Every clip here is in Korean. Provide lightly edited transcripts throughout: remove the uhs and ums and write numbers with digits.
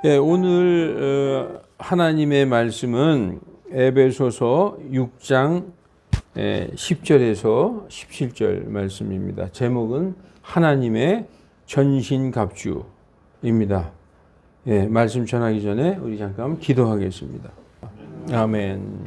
예, 오늘 하나님의 말씀은 에베소서 6장 10절에서 17절 말씀입니다. 제목은 하나님의 전신갑주입니다. 예, 말씀 전하기 전에 우리 잠깐 기도하겠습니다. 아멘.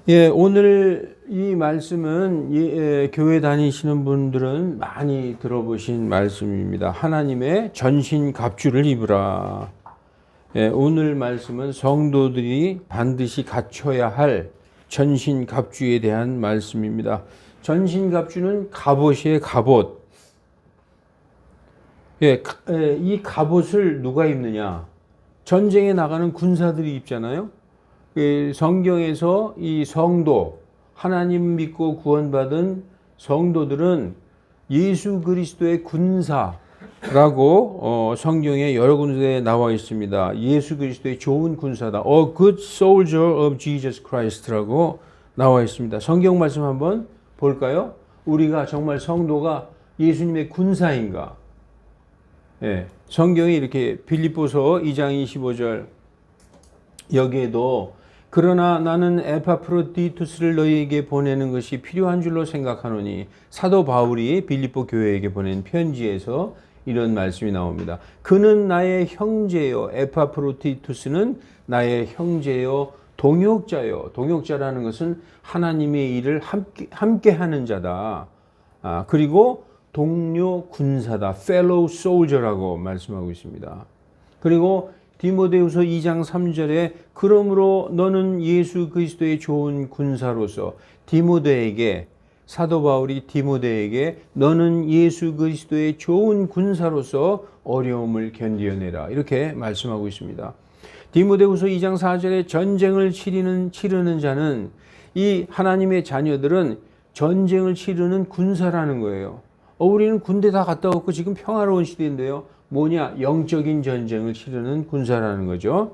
예, 오늘 이 말씀은 교회 다니시는 분들은 많이 들어보신 말씀입니다. 하나님의 전신갑주를 입으라. 예, 오늘 말씀은 성도들이 반드시 갖춰야 할 전신갑주에 대한 말씀입니다. 전신갑주는 갑옷이에요, 갑옷. 예, 이 갑옷을 누가 입느냐? 전쟁에 나가는 군사들이 입잖아요. 성경에서 이 성도, 하나님 믿고 구원받은 성도들은 예수 그리스도의 군사라고 성경에 여러 군데에 나와 있습니다. 예수 그리스도의 좋은 군사다. A good soldier of Jesus Christ라고 나와 있습니다. 성경 말씀 한번 볼까요? 우리가 정말 성도가 예수님의 군사인가? 예, 성경이 이렇게 빌립보서 2장 25절 여기에도 그러나 나는 에파프로디투스를 너희에게 보내는 것이 필요한 줄로 생각하노니 사도 바울이 빌립보 교회에게 보낸 편지에서 이런 말씀이 나옵니다. 그는 나의 형제요, 에파프로디투스는 나의 형제요, 동역자요. 동역자라는 것은 하나님의 일을 함께 하는 자다. 그리고 동료 군사다. fellow soldier라고 말씀하고 있습니다. 그리고 디모데후서 2장 3절에 그러므로 너는 예수 그리스도의 좋은 군사로서 디모데에게 사도 바울이 디모데에게 너는 예수 그리스도의 좋은 군사로서 어려움을 견디어내라 이렇게 말씀하고 있습니다. 디모데후서 2장 4절에 전쟁을 치르는 자는 이 하나님의 자녀들은 전쟁을 치르는 군사라는 거예요. 우리는 군대 다 갔다 왔고 지금 평화로운 시대인데요. 뭐냐? 영적인 전쟁을 치르는 군사라는 거죠.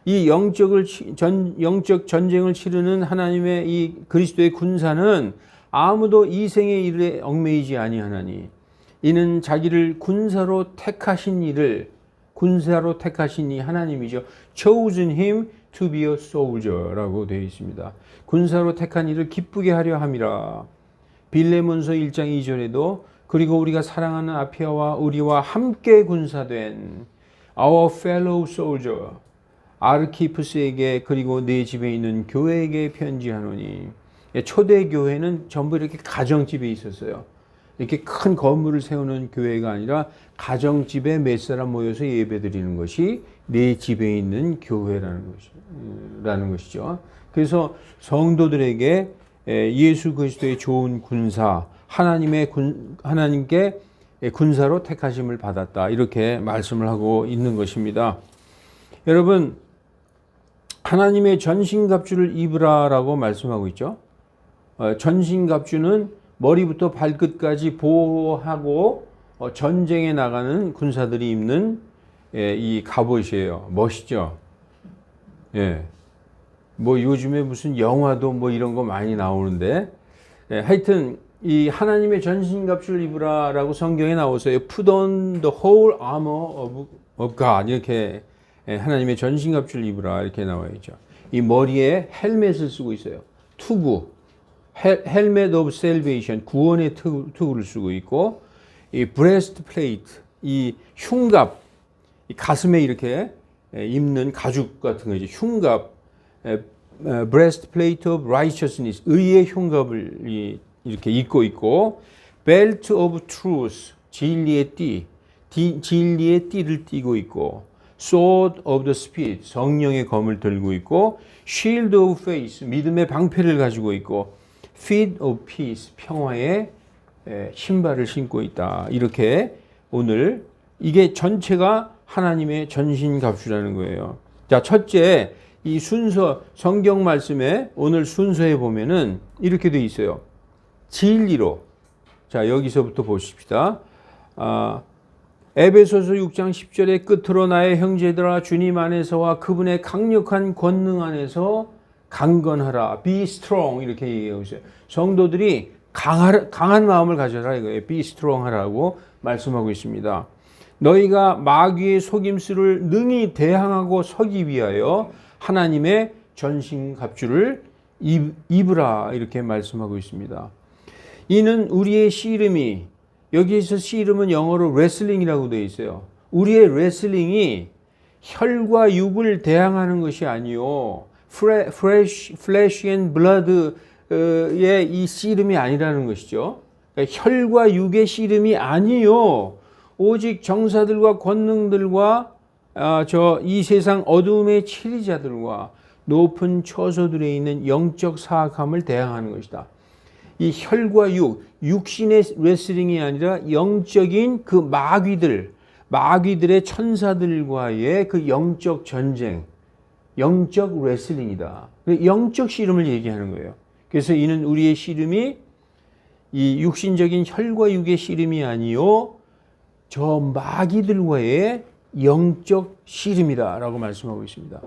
이 영적 전쟁을 치르는 하나님의 이 그리스도의 군사는 아무도 이생의 일에 얽매이지 아니하나니 이는 자기를 군사로 택하신 이 하나님이죠. Chosen him to be a soldier라고 되어 있습니다. 군사로 택한 이를 기쁘게 하려 함이라. 빌레몬서 1장 2절에도 그리고 우리가 사랑하는 아피아와 우리와 함께 군사된 our fellow soldier 아르키푸스에게 그리고 내 집에 있는 교회에게 편지하노니. 초대 교회는 전부 이렇게 가정집에 있었어요. 이렇게 큰 건물을 세우는 교회가 아니라 가정집에 몇 사람 모여서 예배드리는 것이 내 집에 있는 교회라는 것이죠. 그래서 성도들에게 예수 그리스도의 좋은 군사, 하나님께 군사로 택하심을 받았다. 이렇게 말씀을 하고 있는 것입니다. 여러분, 하나님의 전신갑주를 입으라라고 말씀하고 있죠. 전신갑주는 머리부터 발끝까지 보호하고 전쟁에 나가는 군사들이 입는 이 갑옷이에요. 멋있죠? 예. 뭐 요즘에 무슨 영화도 뭐 이런 거 많이 나오는데 하여튼 이 하나님의 전신갑주를 입으라라고 성경에 나오세요. Put on the whole armor of God 이렇게 하나님의 전신갑주를 입으라 이렇게 나와 있죠. 이 머리에 헬멧을 쓰고 있어요. 투구, 헬멧 오브 셀베이션 구원의 투구를 쓰고 있고 이 브레스트 플레이트 이 흉갑 이 가슴에 이렇게 입는 가죽 같은 거죠. 흉갑 breastplate of righteousness 의의 흉갑을 이렇게 입고 있고 belt of truth 진리의 진리의 띠를 띠고 있고 sword of the spirit 성령의 검을 들고 있고 shield of faith 믿음의 방패를 가지고 있고 feet of peace 평화의 신발을 신고 있다. 이렇게 오늘 이게 전체가 하나님의 전신갑주라는 거예요. 자, 첫째 이 순서 성경 말씀에 오늘 순서에 보면은 이렇게 돼 있어요. 진리로. 자, 여기서부터 보십시다. 에베소서 6장 10절의 끝으로 나의 형제들아 주님 안에서와 그분의 강력한 권능 안에서 강건하라. Be strong 이렇게 얘기하고 있어요. 성도들이 강한 마음을 가져라 이거예요. Be strong 하라고 말씀하고 있습니다. 너희가 마귀의 속임수를 능히 대항하고 서기 위하여 하나님의 전신갑주를 입으라 이렇게 말씀하고 있습니다. 이는 우리의 씨름이, 여기에서 씨름은 영어로 레슬링이라고 되어 있어요. 우리의 레슬링이 혈과 육을 대항하는 것이 아니요 flesh and blood의 이 씨름이 아니라는 것이죠. 그러니까 혈과 육의 씨름이 아니요 오직 정사들과 권능들과 이 세상 어두움의 치리자들과 높은 처소들에 있는 영적 사악함을 대항하는 것이다. 이 혈과 육신의 레슬링이 아니라 영적인 그 마귀들의 천사들과의 그 영적 전쟁, 영적 레슬링이다. 영적 씨름을 얘기하는 거예요. 그래서 이는 우리의 씨름이 이 육신적인 혈과 육의 씨름이 아니요 저 마귀들과의 영적 씨름이다 라고 말씀하고 있습니다.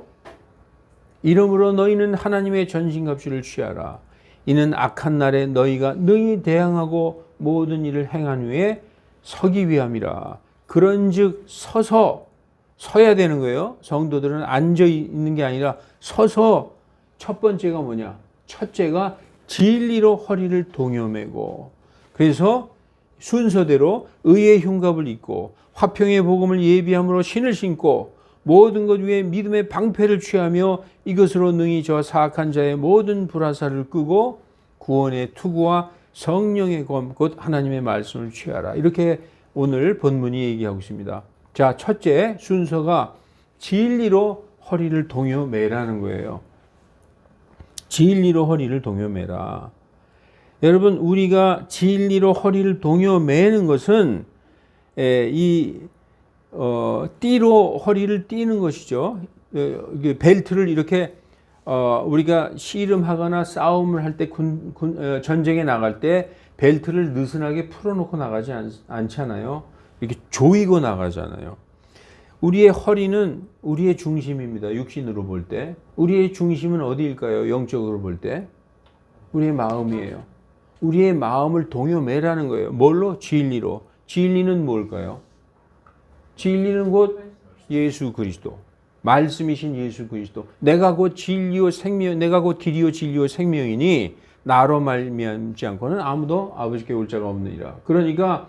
이러므로 너희는 하나님의 전신갑주를 취하라. 이는 악한 날에 너희가 능히 대항하고 모든 일을 행한 후에 서기 위함이라. 그런즉 서야 되는 거예요. 성도들은 앉아 있는 게 아니라 서서. 첫 번째가 뭐냐? 첫째가 진리로 허리를 동여매고, 그래서 순서대로 의의 흉갑을 입고 화평의 복음을 예비함으로 신을 신고 모든 것 위에 믿음의 방패를 취하며 이것으로 능히 저 사악한 자의 모든 불화살을 끄고 구원의 투구와 성령의 검 곧 하나님의 말씀을 취하라. 이렇게 오늘 본문이 얘기하고 있습니다. 자, 첫째 순서가 진리로 허리를 동여매라는 거예요. 진리로 허리를 동여매라. 여러분, 우리가 진리로 허리를 동여매는 것은 띠로 허리를 띠는 것이죠. 벨트를 이렇게 우리가 씨름하거나 싸움을 할 때 전쟁에 나갈 때 벨트를 느슨하게 풀어놓고 나가지 않잖아요. 이렇게 조이고 나가잖아요. 우리의 허리는 우리의 중심입니다. 육신으로 볼 때. 우리의 중심은 어디일까요? 영적으로 볼 때. 우리의 마음이에요. 우리의 마음을 동여매라는 거예요. 뭘로? 진리로. 진리는 뭘까요? 진리는 곧 예수 그리스도. 말씀이신 예수 그리스도. 내가 곧 진리요 생명, 내가 곧 길이요 진리요 생명이니 나로 말미암지 않고는 아무도 아버지께 올 자가 없느니라. 그러니까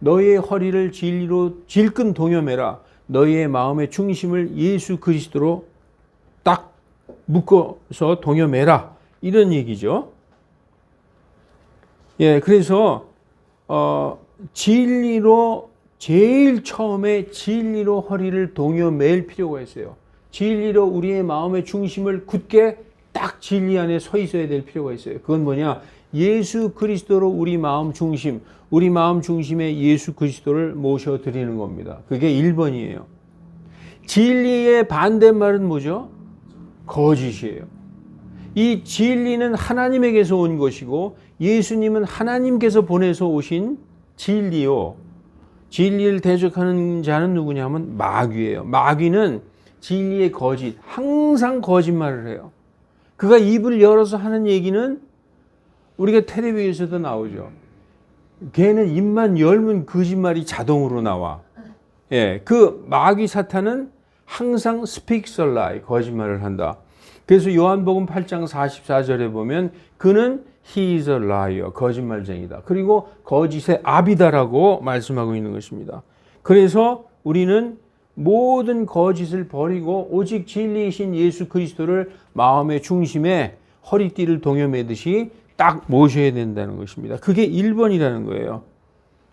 너희의 허리를 진리로 질끈 동여매라. 너희의 마음의 중심을 예수 그리스도로 딱 묶어서 동여매라. 이런 얘기죠. 예, 그래서 진리로 제일 처음에 진리로 허리를 동여맬 필요가 있어요. 진리로 우리의 마음의 중심을 굳게 딱 진리 안에 서 있어야 될 필요가 있어요. 그건 뭐냐? 예수 그리스도로 우리 마음 중심, 우리 마음 중심에 예수 그리스도를 모셔드리는 겁니다. 그게 1번이에요. 진리의 반대말은 뭐죠? 거짓이에요. 이 진리는 하나님에게서 온 것이고 예수님은 하나님께서 보내서 오신 진리요. 진리를 대적하는 자는 누구냐면 마귀예요. 마귀는 진리의 거짓, 항상 거짓말을 해요. 그가 입을 열어서 하는 얘기는 우리가 텔레비에서도 나오죠. 걔는 입만 열면 거짓말이 자동으로 나와. 예, 그 마귀 사탄은 항상 speaks a lie, 거짓말을 한다. 그래서 요한복음 8장 44절에 보면 그는 he is a liar, 거짓말쟁이다. 그리고 거짓의 아비다라고 말씀하고 있는 것입니다. 그래서 우리는 모든 거짓을 버리고 오직 진리이신 예수 그리스도를 마음의 중심에 허리띠를 동여매듯이 딱 모셔야 된다는 것입니다. 그게 1번이라는 거예요.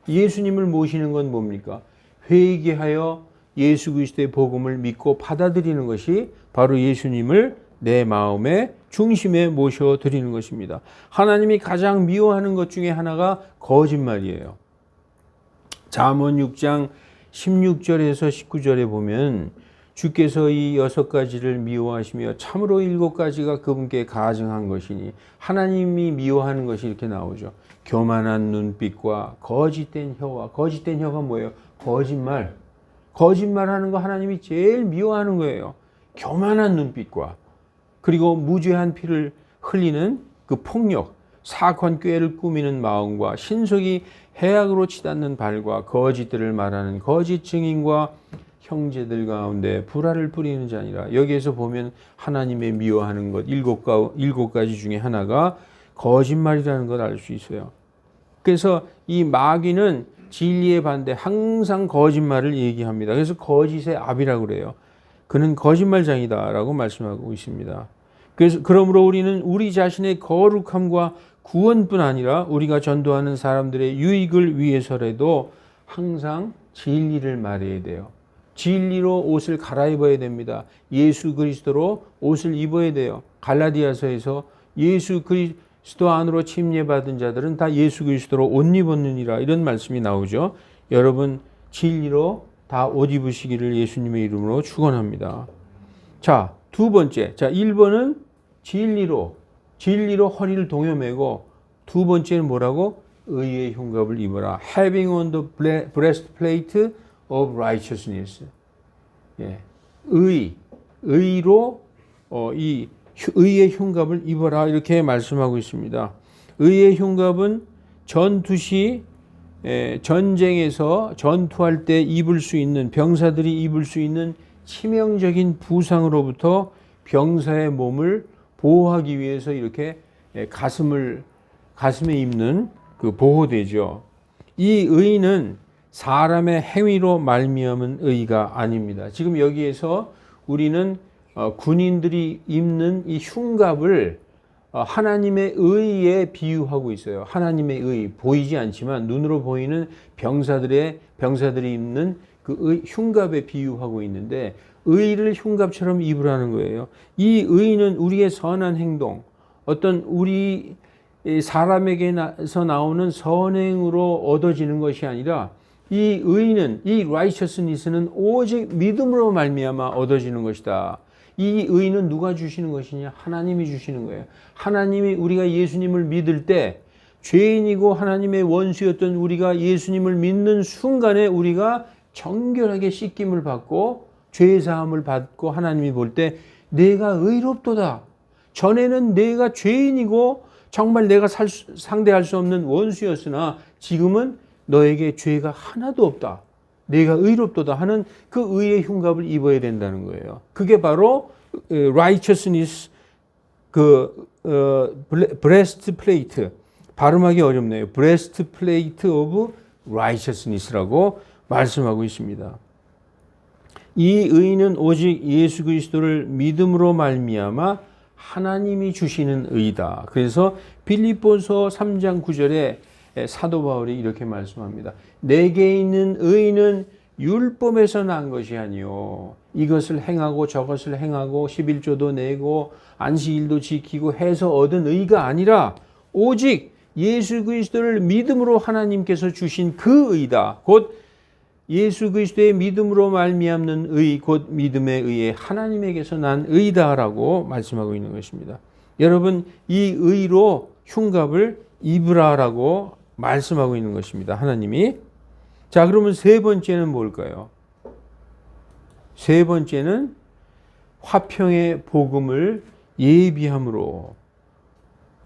예수님을 모시는 건 뭡니까? 회개하여 예수 그리스도의 복음을 믿고 받아들이는 것이 바로 예수님을 내 마음의 중심에 모셔드리는 것입니다. 하나님이 가장 미워하는 것 중에 하나가 거짓말이에요. 잠언 6장 16절에서 19절에 보면 주께서 이 6가지를 미워하시며 참으로 7가지가 그분께 가증한 것이니, 하나님이 미워하는 것이 이렇게 나오죠. 교만한 눈빛과 거짓된 혀와, 거짓된 혀가 뭐예요? 거짓말. 거짓말하는 거 하나님이 제일 미워하는 거예요. 교만한 눈빛과, 그리고 무죄한 피를 흘리는 그 폭력, 사악한 꾀를 꾸미는 마음과 신속이 해악으로 치닫는 발과 거짓들을 말하는 거짓 증인과 형제들 가운데 불화를 뿌리는 자니라. 여기에서 보면 하나님의 미워하는 것 일곱 가지 중에 하나가 거짓말이라는 걸 알 수 있어요. 그래서 이 마귀는 진리의 반대 항상 거짓말을 얘기합니다. 그래서 거짓의 압이라고 그래요. 그는 거짓말장이다라고 말씀하고 있습니다. 그래서 그러므로 우리는 우리 자신의 거룩함과 구원뿐 아니라 우리가 전도하는 사람들의 유익을 위해서라도 항상 진리를 말해야 돼요. 진리로 옷을 갈아입어야 됩니다. 예수 그리스도로 옷을 입어야 돼요. 갈라디아서에서 예수 그리스도 안으로 침례받은 자들은 다 예수 그리스도로 옷 입었느니라 이런 말씀이 나오죠. 여러분 진리로 다 옷 입으시기를 예수님의 이름으로 축원합니다. 자, 두 번째. 자, 1번은 진리로 허리를 동여매고, 두 번째는 뭐라고? 의의 흉갑을 입어라. Having on the breastplate of righteousness. 예. 의로 이 의의 흉갑을 입어라 이렇게 말씀하고 있습니다. 의의 흉갑은 전투 시 전쟁에서 전투할 때 입을 수 있는 병사들이 입을 수 있는 치명적인 부상으로부터 병사의 몸을 보호하기 위해서 이렇게 가슴에 입는 그 보호대죠. 이 의는 사람의 행위로 말미암은 의가 아닙니다. 지금 여기에서 우리는 군인들이 입는 이 흉갑을 하나님의 의에 비유하고 있어요. 하나님의 의, 보이지 않지만 눈으로 보이는 병사들이 입는 그 흉갑에 비유하고 있는데, 의를 흉갑처럼 입으라는 거예요. 이 의는 우리의 선한 행동, 어떤 우리 사람에게서 나오는 선행으로 얻어지는 것이 아니라, 이 의는, 이 righteousness는 오직 믿음으로 말미암아 얻어지는 것이다. 이 의는 누가 주시는 것이냐? 하나님이 주시는 거예요. 하나님이, 우리가 예수님을 믿을 때 죄인이고 하나님의 원수였던 우리가 예수님을 믿는 순간에 우리가 정결하게 씻김을 받고 죄 사함을 받고, 하나님이 볼 때 내가 의롭도다. 전에는 내가 죄인이고 정말 내가 상대할 수 없는 원수였으나 지금은 너에게 죄가 하나도 없다. 내가 의롭도다 하는 그 의의 흉갑을 입어야 된다는 거예요. 그게 바로 righteousness, breastplate, 발음하기 어렵네요. breastplate of righteousness라고 말씀하고 있습니다. 이 의는 오직 예수 그리스도를 믿음으로 말미암아 하나님이 주시는 의다. 그래서 빌립보서 3장 9절에 사도 바울이 이렇게 말씀합니다. 내게 있는 의는 율법에서 난 것이 아니요, 이것을 행하고 저것을 행하고 11조도 내고 안식일도 지키고 해서 얻은 의가 아니라 오직 예수 그리스도를 믿음으로 하나님께서 주신 그 의다. 곧 예수 그리스도의 믿음으로 말미암는 의, 곧 믿음의 의에 하나님에게서 난 의다라고 말씀하고 있는 것입니다. 여러분, 이 의로 흉갑을 입으라라고 말씀하고 있는 것입니다. 하나님이. 자, 그러면 세 번째는 뭘까요? 세 번째는 화평의 복음을 예비함으로.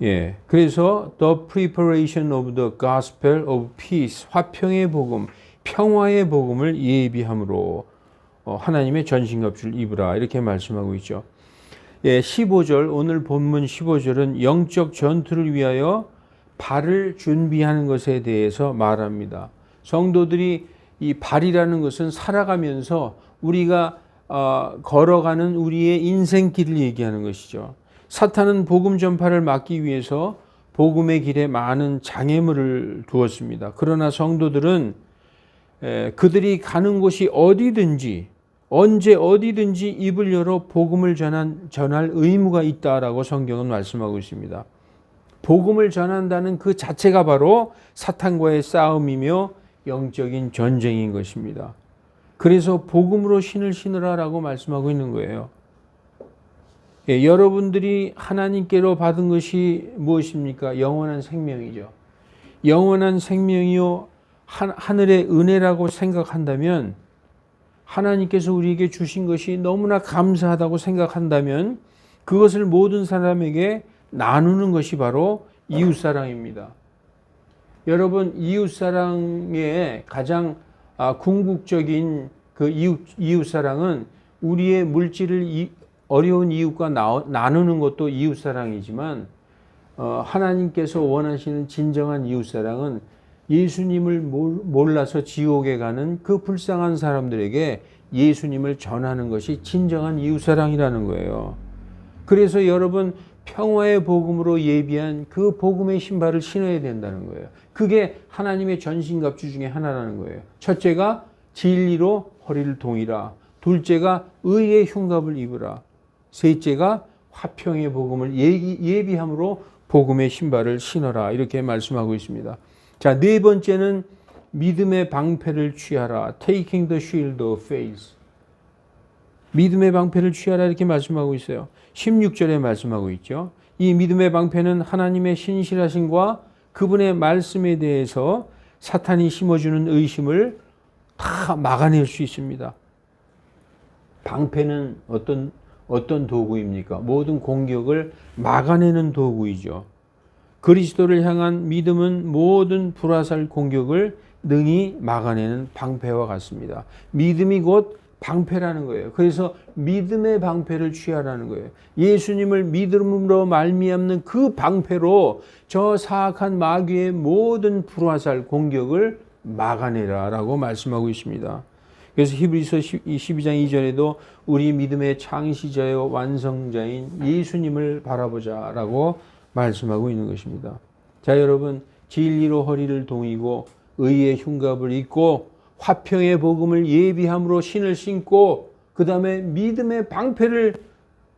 예. 그래서 the preparation of the gospel of peace, 화평의 복음, 평화의 복음을 예비함으로 하나님의 전신갑주를 입으라 이렇게 말씀하고 있죠. 예, 15절, 오늘 본문 15절은 영적 전투를 위하여 발을 준비하는 것에 대해서 말합니다. 성도들이 이 발이라는 것은 살아가면서 우리가 걸어가는 우리의 인생길을 얘기하는 것이죠. 사탄은 복음 전파를 막기 위해서 복음의 길에 많은 장애물을 두었습니다. 그러나 성도들은 그들이 가는 곳이 어디든지 언제 어디든지 입을 열어 복음을 전할 의무가 있다라고 성경은 말씀하고 있습니다. 복음을 전한다는 그 자체가 바로 사탄과의 싸움이며 영적인 전쟁인 것입니다. 그래서 복음으로 신을 신으라라고 말씀하고 있는 거예요. 예, 여러분들이 하나님께로 받은 것이 무엇입니까? 영원한 생명이죠. 영원한 생명이요 하늘의 은혜라고 생각한다면, 하나님께서 우리에게 주신 것이 너무나 감사하다고 생각한다면 그것을 모든 사람에게 나누는 것이 바로 이웃사랑입니다. 여러분, 이웃사랑의 가장 궁극적인 그 이웃사랑은 우리의 물질을 어려운 이웃과 나누는 것도 이웃사랑이지만 하나님께서 원하시는 진정한 이웃사랑은 예수님을 몰라서 지옥에 가는 그 불쌍한 사람들에게 예수님을 전하는 것이 진정한 이웃사랑이라는 거예요. 그래서 여러분, 평화의 복음으로 예비한 그 복음의 신발을 신어야 된다는 거예요. 그게 하나님의 전신갑주 중에 하나라는 거예요. 첫째가 진리로 허리를 동이라. 둘째가 의의 흉갑을 입으라. 셋째가 화평의 복음을 예비함으로 복음의 신발을 신어라. 이렇게 말씀하고 있습니다. 자, 네 번째는 믿음의 방패를 취하라. Taking the shield of faith. 믿음의 방패를 취하라 이렇게 말씀하고 있어요. 16절에 말씀하고 있죠. 이 믿음의 방패는 하나님의 신실하심과 그분의 말씀에 대해서 사탄이 심어주는 의심을 다 막아낼 수 있습니다. 방패는 어떤 도구입니까? 모든 공격을 막아내는 도구이죠. 그리스도를 향한 믿음은 모든 불화살 공격을 능히 막아내는 방패와 같습니다. 믿음이 곧 방패라는 거예요. 그래서 믿음의 방패를 취하라는 거예요. 예수님을 믿음으로 말미암는 그 방패로 저 사악한 마귀의 모든 불화살 공격을 막아내라라고 말씀하고 있습니다. 그래서 히브리서 12장 2절에도 우리 믿음의 창시자요 완성자인 예수님을 바라보자라고 말씀하고 있는 것입니다. 자, 여러분, 진리로 허리를 동이고 의의 흉갑을 입고 화평의 복음을 예비함으로 신을 신고 그 다음에 믿음의 방패를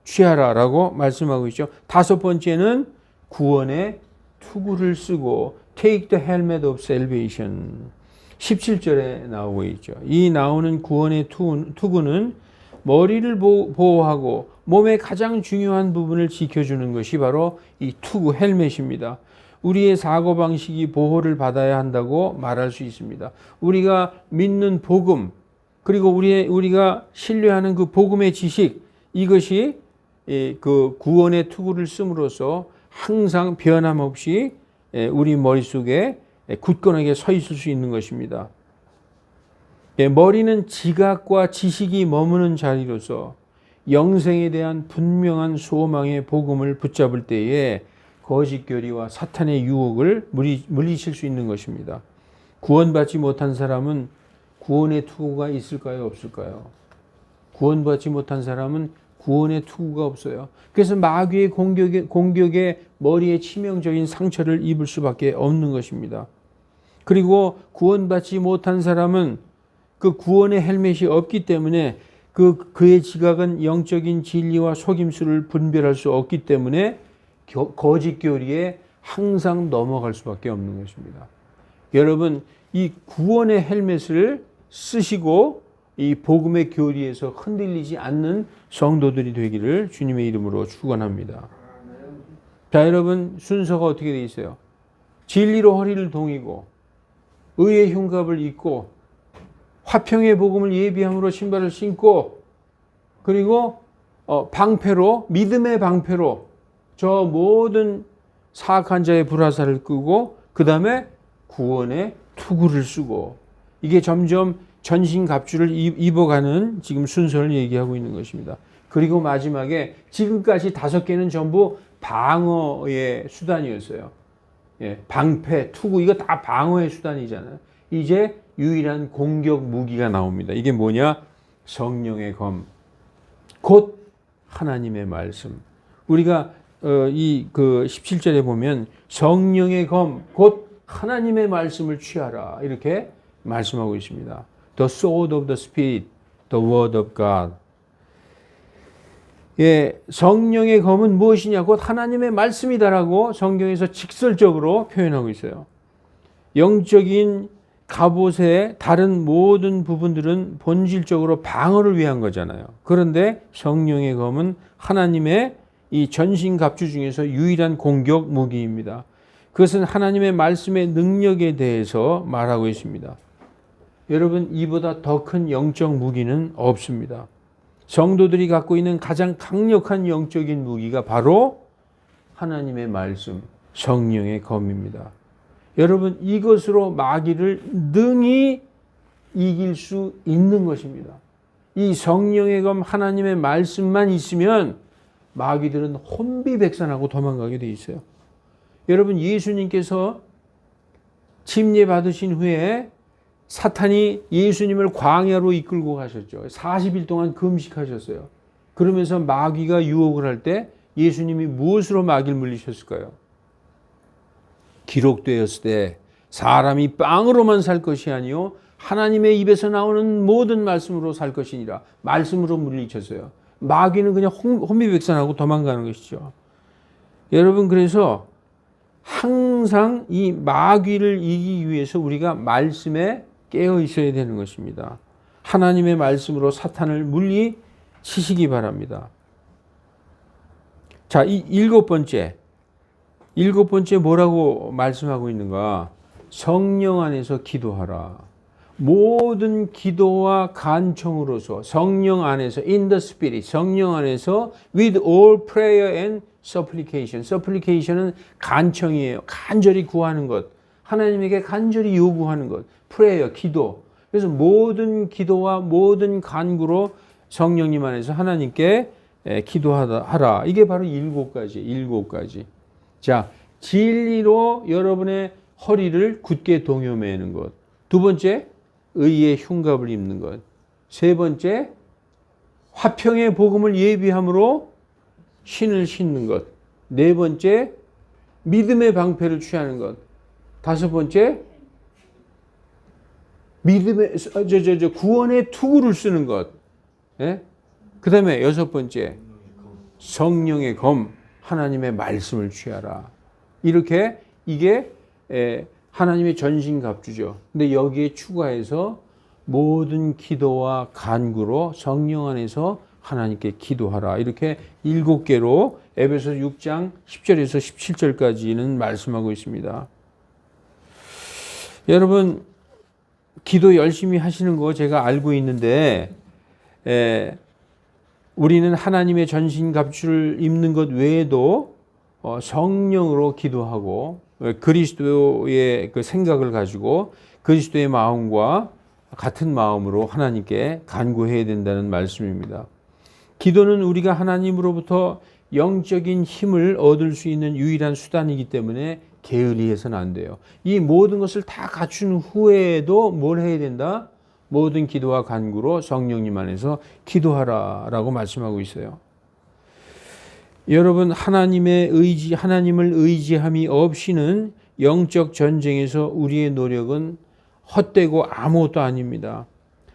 취하라라고 말씀하고 있죠. 다섯 번째는 구원의 투구를 쓰고 Take the helmet of salvation. 17절에 나오고 있죠. 이 나오는 구원의 투구는 머리를 보호하고 몸의 가장 중요한 부분을 지켜주는 것이 바로 이 투구 헬멧입니다. 우리의 사고방식이 보호를 받아야 한다고 말할 수 있습니다. 우리가 믿는 복음, 그리고 우리가 신뢰하는 그 복음의 지식, 이것이 그 구원의 투구를 씀으로써 항상 변함없이 우리 머릿속에 굳건하게 서 있을 수 있는 것입니다. 머리는 지각과 지식이 머무는 자리로서 영생에 대한 분명한 소망의 복음을 붙잡을 때에 거짓 교리와 사탄의 유혹을 물리칠 수 있는 것입니다. 구원받지 못한 사람은 구원의 투구가 있을까요? 없을까요? 구원받지 못한 사람은 구원의 투구가 없어요. 그래서 마귀의 공격에 머리에 치명적인 상처를 입을 수밖에 없는 것입니다. 그리고 구원받지 못한 사람은 그 구원의 헬멧이 없기 때문에 그의 지각은 영적인 진리와 속임수를 분별할 수 없기 때문에 거짓 교리에 항상 넘어갈 수밖에 없는 것입니다. 여러분, 이 구원의 헬멧을 쓰시고 이 복음의 교리에서 흔들리지 않는 성도들이 되기를 주님의 이름으로 축원합니다. 자, 여러분, 순서가 어떻게 되어 있어요? 진리로 허리를 동이고 의의 흉갑을 입고 화평의 복음을 예비함으로 신발을 신고 그리고 방패로 믿음의 방패로 저 모든 사악한 자의 불화살을 끄고 그 다음에 구원의 투구를 쓰고 이게 점점 전신갑주를 입어가는 지금 순서를 얘기하고 있는 것입니다. 그리고 마지막에 지금까지 5개는 전부 방어의 수단이었어요. 방패, 투구 이거 다 방어의 수단이잖아요. 이제 유일한 공격 무기가 나옵니다. 이게 뭐냐? 성령의 검, 곧 하나님의 말씀. 우리가 이 17절에 보면 성령의 검, 곧 하나님의 말씀을 취하라 이렇게 말씀하고 있습니다. The sword of the Spirit, the word of God. 성령의 검은 무엇이냐? 곧 하나님의 말씀이다라고 성경에서 직설적으로 표현하고 있어요. 영적인 갑옷의 다른 모든 부분들은 본질적으로 방어를 위한 거잖아요. 그런데 성령의 검은 하나님의 이 전신갑주 중에서 유일한 공격 무기입니다. 그것은 하나님의 말씀의 능력에 대해서 말하고 있습니다. 여러분, 이보다 더 큰 영적 무기는 없습니다. 성도들이 갖고 있는 가장 강력한 영적인 무기가 바로 하나님의 말씀, 성령의 검입니다. 여러분, 이것으로 마귀를 능히 이길 수 있는 것입니다. 이 성령의 검, 하나님의 말씀만 있으면 마귀들은 혼비백산하고 도망가게 돼 있어요. 여러분, 예수님께서 침례 받으신 후에 사탄이 예수님을 광야로 이끌고 가셨죠. 40일 동안 금식하셨어요. 그러면서 마귀가 유혹을 할 때 예수님이 무엇으로 마귀를 물리셨을까요? 기록되었을 때 사람이 빵으로만 살 것이 아니요 하나님의 입에서 나오는 모든 말씀으로 살 것이니라. 말씀으로 물리쳤어요. 마귀는 그냥 혼비백산하고 도망가는 것이죠. 여러분, 그래서 항상 이 마귀를 이기기 위해서 우리가 말씀에 깨어 있어야 되는 것입니다. 하나님의 말씀으로 사탄을 물리치시기 바랍니다. 자, 이 일곱 번째 뭐라고 말씀하고 있는가? 성령 안에서 기도하라. 모든 기도와 간청으로서 성령 안에서 in the spirit, 성령 안에서 with all prayer and supplication. supplication은 간청이에요. 간절히 구하는 것. 하나님에게 간절히 요구하는 것. prayer, 기도. 그래서 모든 기도와 모든 간구로 성령님 안에서 하나님께 기도하라. 이게 바로 일곱 가지. 자, 진리로 여러분의 허리를 굳게 동여매는 것. 두 번째, 의의 흉갑을 입는 것. 세 번째, 화평의 복음을 예비함으로 신을 신는 것. 네 번째, 믿음의 방패를 취하는 것. 다섯 번째, 믿음의 구원의 투구를 쓰는 것. 예? 그 다음에 여섯 번째, 성령의 검, 하나님의 말씀을 취하라. 이렇게 이게 하나님의 전신갑주죠. 근데 여기에 추가해서 모든 기도와 간구로 성령 안에서 하나님께 기도하라. 이렇게 7개로 에베소 6장 10절에서 17절까지는 말씀하고 있습니다. 여러분, 기도 열심히 하시는 거 제가 알고 있는데 우리는 하나님의 전신갑주를 입는 것 외에도 성령으로 기도하고 그리스도의 그 생각을 가지고 그리스도의 마음과 같은 마음으로 하나님께 간구해야 된다는 말씀입니다. 기도는 우리가 하나님으로부터 영적인 힘을 얻을 수 있는 유일한 수단이기 때문에 게을리해서는 안 돼요. 이 모든 것을 다 갖춘 후에도 뭘 해야 된다? 모든 기도와 간구로 성령님 안에서 기도하라라고 말씀하고 있어요. 여러분, 하나님을 의지함이 없이는 영적 전쟁에서 우리의 노력은 헛되고 아무것도 아닙니다.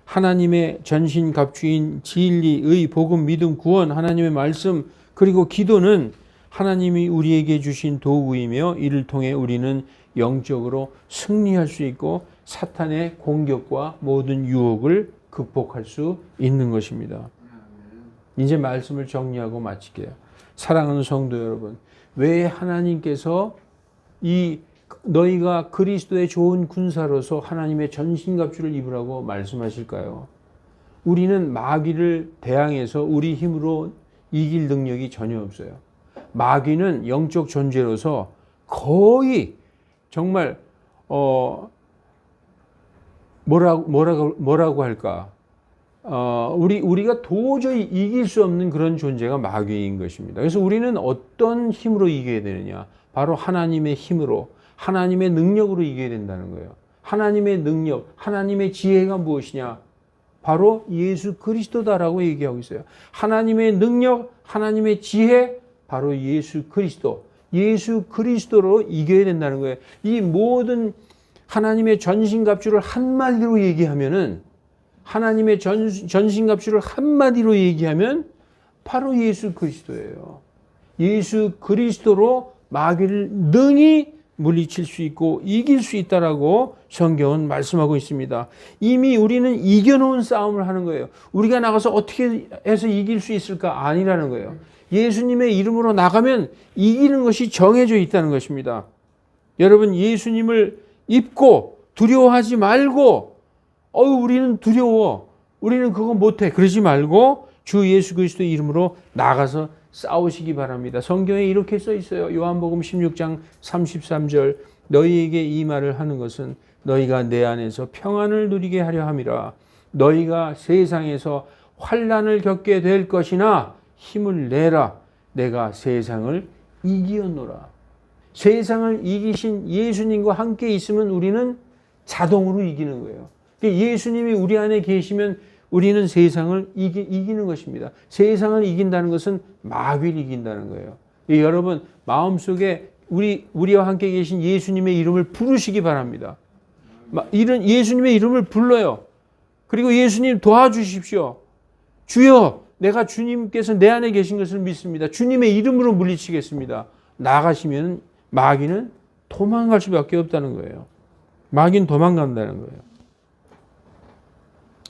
하나님의 전신갑주인 진리의 복음, 믿음, 구원, 하나님의 말씀, 그리고 기도는 하나님이 우리에게 주신 도구이며 이를 통해 우리는 영적으로 승리할 수 있고 사탄의 공격과 모든 유혹을 극복할 수 있는 것입니다. 이제 말씀을 정리하고 마칠게요. 사랑하는 성도 여러분, 왜 하나님께서 너희가 그리스도의 좋은 군사로서 하나님의 전신갑주를 입으라고 말씀하실까요? 우리는 마귀를 대항해서 우리 힘으로 이길 능력이 전혀 없어요. 마귀는 영적 존재로서 거의 정말 뭐라고 할까? 우리가 도저히 이길 수 없는 그런 존재가 마귀인 것입니다. 그래서 우리는 어떤 힘으로 이겨야 되느냐? 바로 하나님의 힘으로, 하나님의 능력으로 이겨야 된다는 거예요. 하나님의 능력, 하나님의 지혜가 무엇이냐? 바로 예수 그리스도다라고 얘기하고 있어요. 하나님의 능력, 하나님의 지혜, 바로 예수 그리스도. 예수 그리스도로 이겨야 된다는 거예요. 이 모든 하나님의 전신갑주를 한마디로 얘기하면은, 하나님의 전신갑주를 한마디로 얘기하면 바로 예수 그리스도예요. 예수 그리스도로 마귀를 능히 물리칠 수 있고 이길 수 있다라고 성경은 말씀하고 있습니다. 이미 우리는 이겨놓은 싸움을 하는 거예요. 우리가 나가서 어떻게 해서 이길 수 있을까? 아니라는 거예요. 예수님의 이름으로 나가면 이기는 것이 정해져 있다는 것입니다. 여러분, 예수님을 입고 두려워하지 말고 우리는 두려워, 우리는 그거 못해, 그러지 말고 주 예수 그리스도의 이름으로 나가서 싸우시기 바랍니다. 성경에 이렇게 써 있어요. 요한복음 16장 33절 너희에게 이 말을 하는 것은 너희가 내 안에서 평안을 누리게 하려 함이라. 너희가 세상에서 환난을 겪게 될 것이나 힘을 내라. 내가 세상을 이기었노라. 세상을 이기신 예수님과 함께 있으면 우리는 자동으로 이기는 거예요. 예수님이 우리 안에 계시면 우리는 세상을 이기는 것입니다. 세상을 이긴다는 것은 마귀를 이긴다는 거예요. 여러분 마음속에 우리와 함께 계신 예수님의 이름을 부르시기 바랍니다. 예수님의 이름을 불러요. 그리고 예수님 도와주십시오. 주여, 내가 주님께서 내 안에 계신 것을 믿습니다. 주님의 이름으로 물리치겠습니다. 나가시면 마귀는 도망갈 수밖에 없다는 거예요. 마귀는 도망간다는 거예요.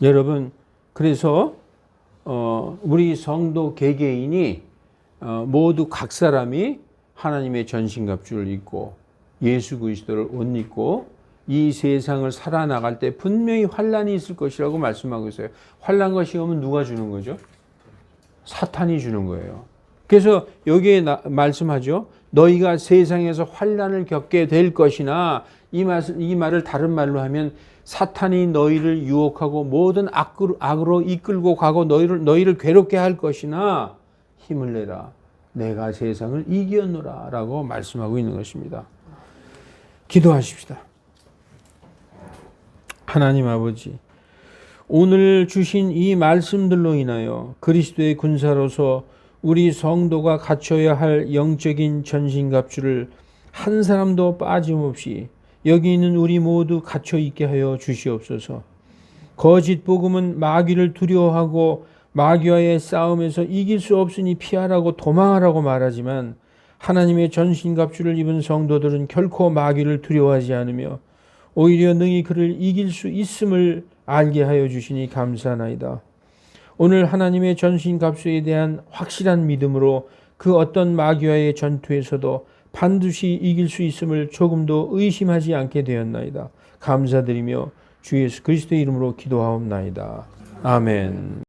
여러분, 그래서 우리 성도 개개인이 모두 각 사람이 하나님의 전신갑주를 입고 예수 그리스도를 옷 입고 이 세상을 살아나갈 때 분명히 환난이 있을 것이라고 말씀하고 있어요. 환난과 시험은 누가 주는 거죠? 사탄이 주는 거예요. 그래서 여기에 말씀하죠. 너희가 세상에서 환난을 겪게 될 것이나 이 말을 다른 말로 하면 사탄이 너희를 유혹하고 모든 악으로 이끌고 가고 너희를 괴롭게 할 것이나 힘을 내라. 내가 세상을 이기었노라 라고 말씀하고 있는 것입니다. 기도하십시다. 하나님 아버지, 오늘 주신 이 말씀들로 인하여 그리스도의 군사로서 우리 성도가 갖춰야 할 영적인 전신갑주를 한 사람도 빠짐없이 여기 있는 우리 모두 갖춰 있게 하여 주시옵소서. 거짓 복음은 마귀를 두려워하고 마귀와의 싸움에서 이길 수 없으니 피하라고 도망하라고 말하지만 하나님의 전신갑주를 입은 성도들은 결코 마귀를 두려워하지 않으며 오히려 능히 그를 이길 수 있음을 알게 하여 주시니 감사하나이다. 오늘 하나님의 전신갑주에 대한 확실한 믿음으로 그 어떤 마귀와의 전투에서도 반드시 이길 수 있음을 조금도 의심하지 않게 되었나이다. 감사드리며 주 예수 그리스도의 이름으로 기도하옵나이다. 아멘.